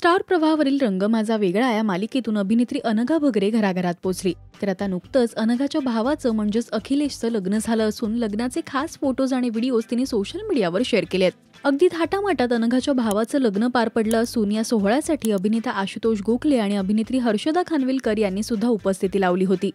Star प्रवाहावरील रंग माझा वेगळा या मालिकेतून अभिनेत्री अनघा भगरे घराघरात पोहोचली. तर आता नुकतंच अनघाच्या भावाचं म्हणजेच अखिलेशचं लग्न झालं असून लग्नाचे खास फोटोज आणि व्हिडिओज तिने सोशल मीडियावर शेअर केलेत. अगदी थाटामाटात अनघाच्या भावाचं लग्न पार पडलं असून या सोहळ्यासाठी अभिनेता आशुतोष गोखले आणि अभिनेत्री हर्षदा खानविलकर यांनी सुद्धा उपस्थिती लावली होती.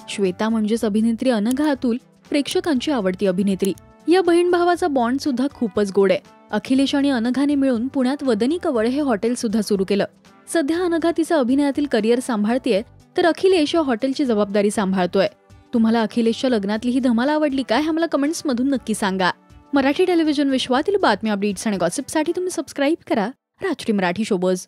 श्वेता म्हणजेच अभिनेत्री अनघा अतुल प्रेक्षकांची आवडती अभिनेत्री. या बहीण भावाचा बॉन्ड सुद्धा खूपच गोड आहे. अखिलेश आणि अनघाने मिळून पुण्यात वदनी कवळ हे हॉटेल सुद्धा सुरू केलं. सध्या अनघा तिचं अभिनयातील करिअर सांभाळतेय तर अखिलेश या हॉटेलची जबाबदारी सांभाळतोय. तुम्हाला अखिलेशच्या लग्नातली ही धमाल आवडली काय हे आम्हाला कमेंट्स मधून नक्की सांगा. मराठी टेलिव्हिजन विश्वातील बातम्या, अपडेट्स आणि गॉसिपसाठी तुम्ही सबस्क्राईब करा राजश्री मराठी शोबज.